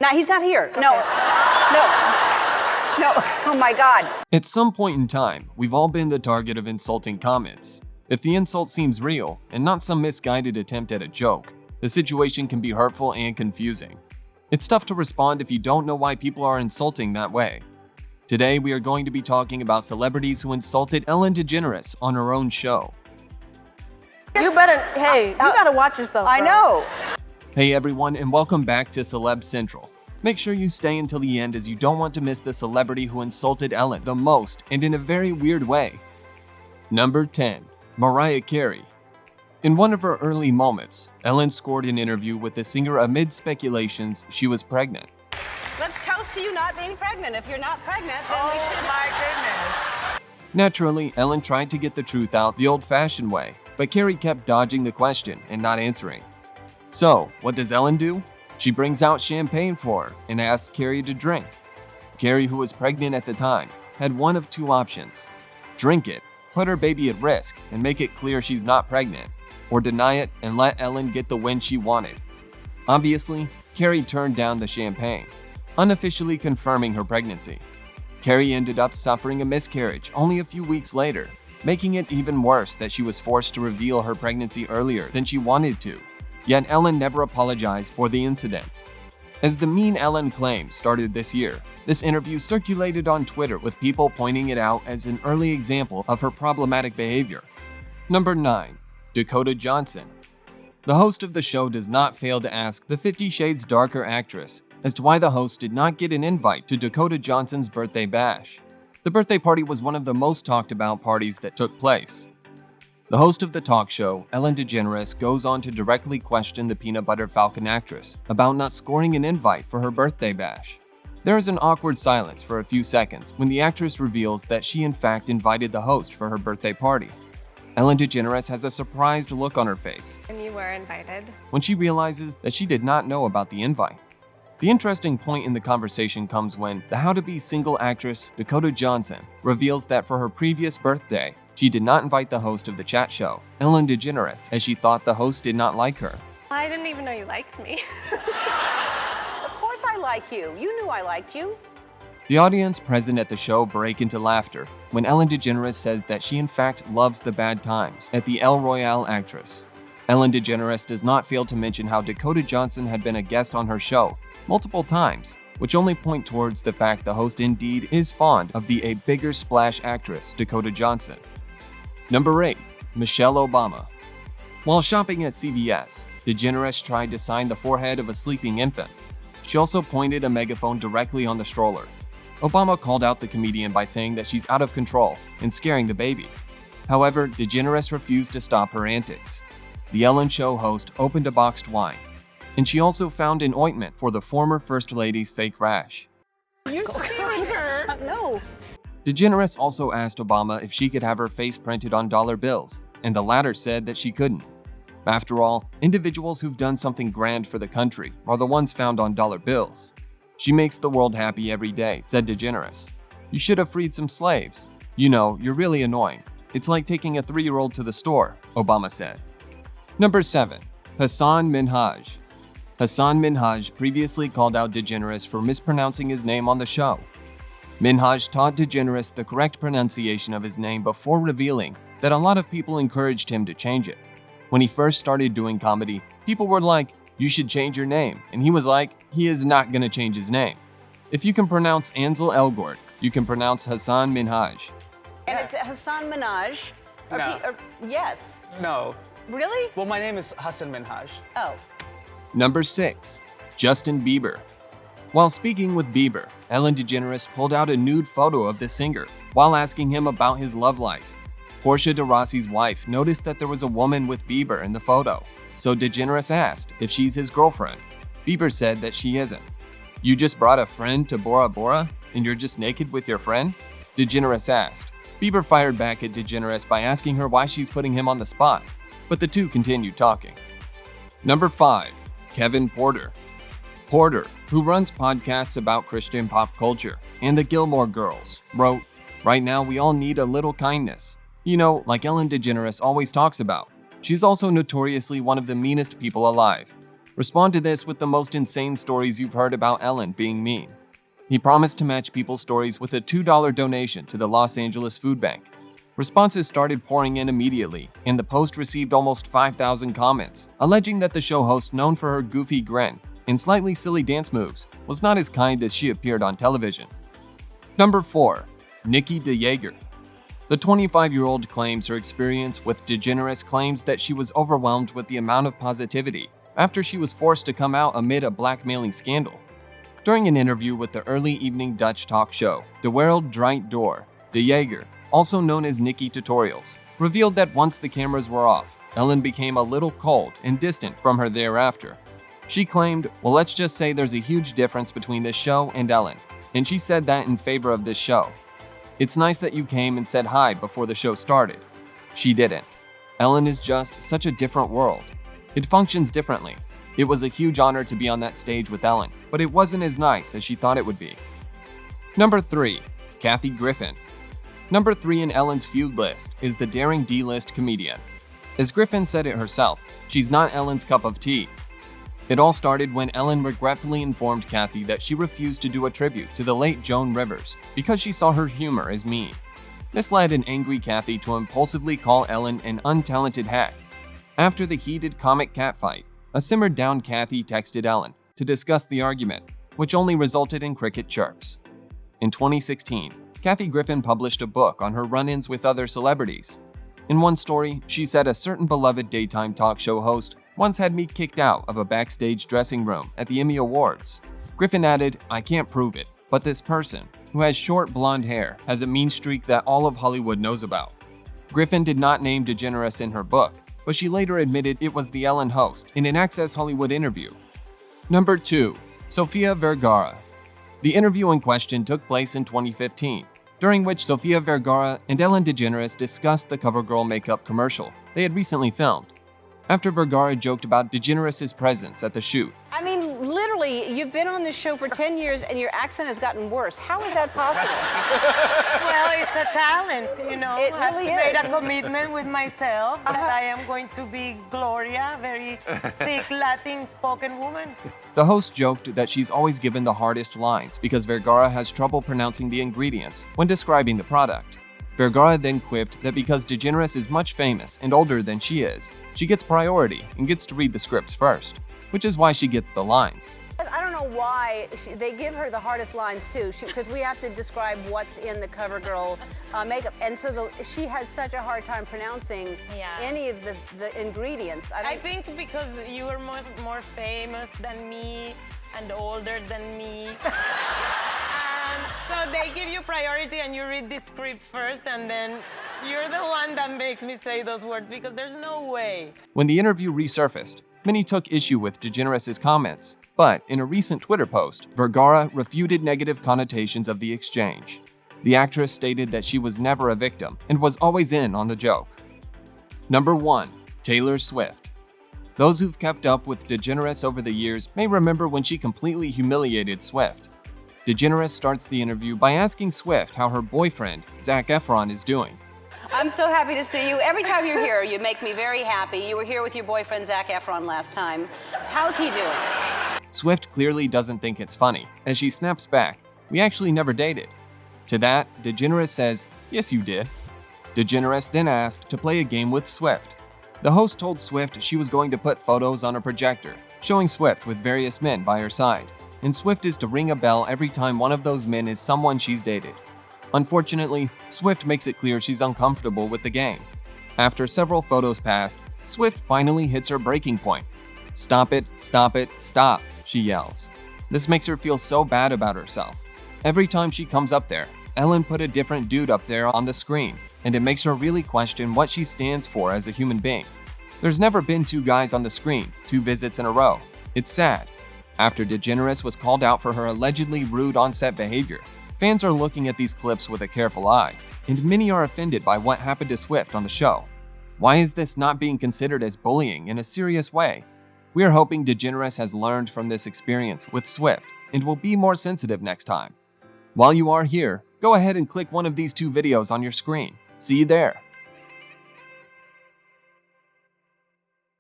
No, he's not here. No. Oh my God. At some point in time, we've all been the target of insulting comments. If the insult seems real and not some misguided attempt at a joke, the situation can be hurtful and confusing. It's tough to respond if you don't know why people are insulting that way. Today, we are going to be talking about celebrities who insulted Ellen Degeneres on her own show. You gotta watch yourself, I bro. know. Hey everyone, and welcome back to Celeb Central. Make sure you stay until the end as you don't want to miss the celebrity who insulted Ellen the most and in a very weird way. Number 10. Mariah Carey. In one of her early moments, Ellen scored an interview with the singer amid speculations she was pregnant. Let's toast to you not being pregnant. If you're not pregnant, then we should. My goodness. Naturally, Ellen tried to get the truth out the old-fashioned way, but Carey kept dodging the question and not answering. So, what does Ellen do? She brings out champagne for her and asks Carey to drink. Carey, who was pregnant at the time, had one of two options: drink it, put her baby at risk, and make it clear she's not pregnant, or deny it and let Ellen get the win she wanted. Obviously, Carey turned down the champagne, unofficially confirming her pregnancy. Carey ended up suffering a miscarriage only a few weeks later, making it even worse that she was forced to reveal her pregnancy earlier than she wanted to. Yet Ellen never apologized for the incident. As the Mean Ellen claim started this year, this interview circulated on Twitter with people pointing it out as an early example of her problematic behavior. Number 9. Dakota Johnson. The host of the show does not fail to ask the 50 Shades Darker actress as to why the host did not get an invite to Dakota Johnson's birthday bash. The birthday party was one of the most talked about parties that took place. The host of the talk show, Ellen Degeneres, goes on to directly question the Peanut Butter Falcon actress about not scoring an invite for her birthday bash. There is an awkward silence for a few seconds when the actress reveals that she in fact invited the host for her birthday party. Ellen Degeneres has a surprised look on her face And you were invited. when she realizes that she did not know about the invite. The interesting point in the conversation comes when the how-to-be single actress Dakota Johnson reveals that for her previous birthday, she did not invite the host of the chat show, Ellen Degeneres, as she thought the host did not like her. I didn't even know you liked me. Of course I like you. You knew I liked you. The audience present at the show break into laughter when Ellen Degeneres says that she in fact loves the bad times at the El Royale actress. Ellen Degeneres does not fail to mention how Dakota Johnson had been a guest on her show multiple times, which only point towards the fact the host indeed is fond of the A Bigger Splash actress Dakota Johnson. Number 8. Michelle Obama. While shopping at CVS, Degeneres tried to sign the forehead of a sleeping infant. She also pointed a megaphone directly on the stroller. Obama called out the comedian by saying that she's out of control and scaring the baby. However, Degeneres refused to stop her antics. The Ellen Show host opened a boxed wine, and she also found an ointment for the former First Lady's fake rash. You're scaring her. No. Degeneres also asked Obama if she could have her face printed on dollar bills, and the latter said that she couldn't. After all, individuals who've done something grand for the country are the ones found on dollar bills. She makes the world happy every day, said Degeneres. You should have freed some slaves. You know, you're really annoying. It's like taking a 3-year-old to the store, Obama said. Number 7. Hasan Minhaj. Hasan Minhaj previously called out Degeneres for mispronouncing his name on the show. Minhaj taught Degeneres the correct pronunciation of his name before revealing that a lot of people encouraged him to change it. When he first started doing comedy, people were like, "You should change your name," and he was like, he is not gonna change his name. If you can pronounce Ansel Elgort, you can pronounce Hasan Minhaj. And it's Hasan Minhaj. No. Yes. No. Really? Well, my name is Hasan Minhaj. Oh. Number 6. Justin Bieber. While speaking with Bieber, Ellen Degeneres pulled out a nude photo of the singer while asking him about his love life. Portia de Rossi's wife noticed that there was a woman with Bieber in the photo, so Degeneres asked if she's his girlfriend. Bieber said that she isn't. "You just brought a friend to Bora Bora, and you're just naked with your friend?" Degeneres asked. Bieber fired back at Degeneres by asking her why she's putting him on the spot, but the two continued talking. Number 5. Kevin Porter. Porter, who runs podcasts about Christian pop culture and the Gilmore Girls, wrote, "Right now we all need a little kindness. You know, like Ellen DeGeneres always talks about. She's also notoriously one of the meanest people alive. Respond to this with the most insane stories you've heard about Ellen being mean. He promised to match people's stories with a $2 donation to the Los Angeles Food Bank. Responses started pouring in immediately, and the post received almost 5,000 comments, alleging that the show host, known for her goofy grin and slightly silly dance moves, was not as kind as she appeared on television. Number 4. Nikki Dejaeger. The 25-year-old claims her experience with Degeneres claims that she was overwhelmed with the amount of positivity after she was forced to come out amid a blackmailing scandal. During an interview with the early evening Dutch talk show, De Wereld Draait Door, Dejaeger, also known as Nikki Tutorials, revealed that once the cameras were off, Ellen became a little cold and distant from her thereafter. She claimed, "Well, let's just say there's a huge difference between this show and Ellen, and she said that in favor of this show. It's nice that you came and said hi before the show started. She didn't. Ellen is just such a different world. It functions differently. It was a huge honor to be on that stage with Ellen, but it wasn't as nice as she thought it would be." Number 3. Kathy Griffin. Number 3 in Ellen's feud list is the daring D-list comedian. As Griffin said it herself, she's not Ellen's cup of tea. It all started when Ellen regretfully informed Kathy that she refused to do a tribute to the late Joan Rivers because she saw her humor as mean. This led an angry Kathy to impulsively call Ellen an untalented hack. After the heated comic catfight, a simmered-down Kathy texted Ellen to discuss the argument, which only resulted in cricket chirps. In 2016, Kathy Griffin published a book on her run-ins with other celebrities. In one story, she said a certain beloved daytime talk show host once had me kicked out of a backstage dressing room at the Emmy Awards. Griffin added, "I can't prove it, but this person, who has short blonde hair, has a mean streak that all of Hollywood knows about." Griffin did not name Degeneres in her book, but she later admitted it was the Ellen host in an Access Hollywood interview. Number 2. Sofia Vergara. The interview in question took place in 2015, during which Sofia Vergara and Ellen Degeneres discussed the CoverGirl makeup commercial they had recently filmed. After Vergara joked about Degeneres' presence at the shoot. I mean, literally, you've been on this show for 10 years and your accent has gotten worse. How is that possible? Well, it's a talent, you know. It really I've made is. a commitment with myself that I am going to be Gloria, very thick Latin spoken woman. The host joked that she's always given the hardest lines because Vergara has trouble pronouncing the ingredients when describing the product. Vergara then quipped that because Degeneres is much famous and older than she is, she gets priority and gets to read the scripts first, which is why she gets the lines. I don't know why they give her the hardest lines too, because we have to describe what's in the CoverGirl makeup, and so she has such a hard time pronouncing any of the ingredients. I think because you are more famous than me and older than me. So they give you priority and you read the script first, and then you're the one that makes me say those words because there's no way. When the interview resurfaced, many took issue with Degeneres' comments, but in a recent Twitter post, Vergara refuted negative connotations of the exchange. The actress stated that she was never a victim and was always in on the joke. Number 1. Taylor Swift. Those who've kept up with Degeneres over the years may remember when she completely humiliated Swift. Degeneres starts the interview by asking Swift how her boyfriend, Zac Efron, is doing. I'm so happy to see you. Every time you're here, you make me very happy. You were here with your boyfriend, Zac Efron, last time. How's he doing? Swift clearly doesn't think it's funny, as she snaps back, "We actually never dated." To that, Degeneres says, "Yes, you did." Degeneres then asked to play a game with Swift. The host told Swift she was going to put photos on a projector, showing Swift with various men by her side, and Swift is to ring a bell every time one of those men is someone she's dated. Unfortunately, Swift makes it clear she's uncomfortable with the game. After several photos passed, Swift finally hits her breaking point. "Stop it, stop it, stop," she yells. This makes her feel so bad about herself. Every time she comes up there, Ellen put a different dude up there on the screen, and it makes her really question what she stands for as a human being. There's never been 2 guys on the screen, 2 visits in a row. It's sad. After Degeneres was called out for her allegedly rude on-set behavior, fans are looking at these clips with a careful eye, and many are offended by what happened to Swift on the show. Why is this not being considered as bullying in a serious way? We are hoping Degeneres has learned from this experience with Swift and will be more sensitive next time. While you are here, go ahead and click one of these 2 videos on your screen. See you there.